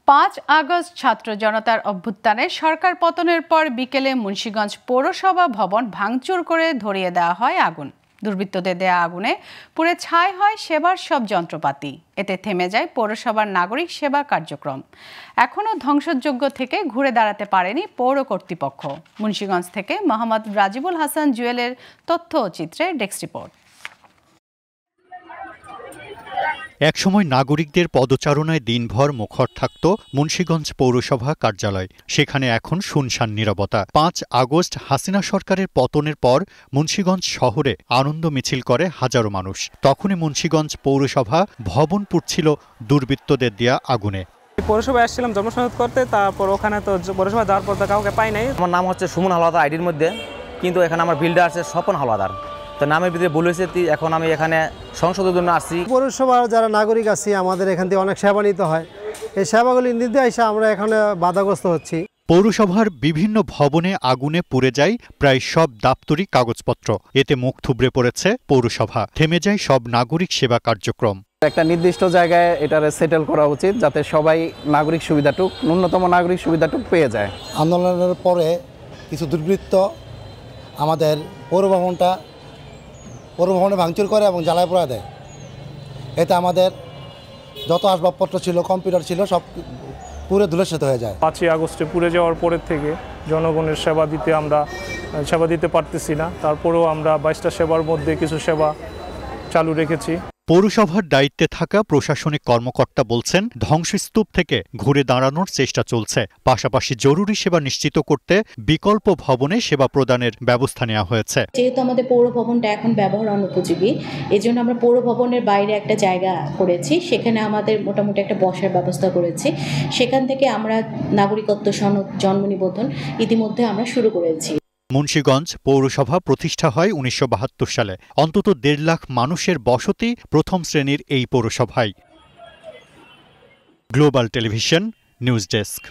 5 August ছাত্র জনতার অভ্যুত্থানে সরকার পতনের পর বিকেলে মুন্সিগঞ্জ পৌরসভা ভবন ভাঙচুর করে ধরিয়ে দেওয়া হয় আগুন। দুর্বৃত্তদের দেয়া আগুনে পুড়ে ছাই হয় সেবার সব যন্ত্রপাতি। এতে থেমে যায় পৌরসভার নাগরিক সেবা কার্যক্রম। এখনও ধ্বংসযজ্ঞ থেকে ঘুরে দাঁড়াতে পারেনি পৌর কর্তৃপক্ষ। মুন্সিগঞ্জ থেকে মোহাম্মদ রাজিবুল হাসান জুয়েলের তথ্য ও চিত্রে ডেস্ক রিপোর্ট। একসময় নাগরিকদের পদচারণায় দিনভর মুখর থাকত মুন্সিগঞ্জ পৌরসভা কার্যালয়। সেখানে এখন শুনশান নীরবতা। 5 আগস্ট হাসিনা সরকারের পতনের পর মুন্সিগঞ্জ শহরে আনন্দ মিছিল করে হাজারো মানুষ। তখনই মুন্সিগঞ্জ পৌরসভা ভবন পুড়ছিল দুর্বৃত্তদের দেয়া আগুনে। পৌরসভায় আসছিলাম জন্মসনদ করতে, তারপর ওখানে তো পৌরসভা যাওয়ার পর কাউকে পাই নাই। আমার নাম হচ্ছে সুমন হাওলাদার আইডির মধ্যে, কিন্তু এখানে আমার বিল্ডার আছে স্বপন হাওলাদার। তো নামের ভিতরে ভুল হয়েছে, এখন আমি এখানে সংসদের জন্য আসছি। পৌরসভার যারা নাগরিক আছি আমাদের এখান থেকে অনেক সেবা নিতে হয়। এই সেবাগুলি নিতে এসে আমরা এখানে বাধাগ্রস্ত হচ্ছি। পৌরসভার বিভিন্ন ভবনে আগুনে পুড়ে যায় প্রায় সব দাপ্তরিক কাগজপত্র। এতে মুখ থুবড়ে পড়েছে পৌরসভা। থেমে যায় সব নাগরিক সেবা কার্যক্রম। একটা নির্দিষ্ট জায়গায় এটারে সেটেল করা উচিত, যাতে সবাই নাগরিক সুবিধাটুক, ন্যূনতম নাগরিক সুবিধাটুক পেয়ে যায়। আন্দোলনের পরে কিছু দুর্বৃত্ত আমাদের পৌরভবনে ভাঙচুর করে এবং জ্বালায় পোড়া দেয়। এতে আমাদের যত আসবাবপত্র ছিল, কম্পিউটার ছিল, সব পুরো ধূলিসাৎ হয়ে যায়। 5 আগস্টে পুড়ে যাওয়ার পরের থেকে জনগণের সেবা দিতে পারতেছি না। তারপরেও আমরা 22টা সেবার মধ্যে কিছু সেবা চালু রেখেছি। পৌরসভার দায়িত্বে থাকা প্রশাসনিক কর্মকর্তা বলছেন, ধ্বংসস্তূপ থেকে ঘুরে দাঁড়ানোর চেষ্টা চলছে। পাশাপাশি জরুরি সেবা নিশ্চিত করতে বিকল্প ভবনে সেবা প্রদানের ব্যবস্থা নেওয়া হয়েছে। যেহেতু আমাদের পৌর ভবনটা এখন ব্যবহার অনুপযোগী, এজন্য আমরা পৌর ভবনের বাইরে একটা জায়গা করেছি। সেখানে আমাদের মোটামুটি একটা বসার ব্যবস্থা করেছি। সেখান থেকে আমরা নাগরিকত্ব সনদ জন্ম নিবন্ধন ইতিমধ্যে আমরা শুরু করেছি। মুন্সিগঞ্জ পৌরসভা প্রতিষ্ঠা হয় 1972 সালে। অন্তত 1.5 লাখ মানুষের বসতি প্রথম শ্রেণীর এই পৌরসভায়। Global television news desk.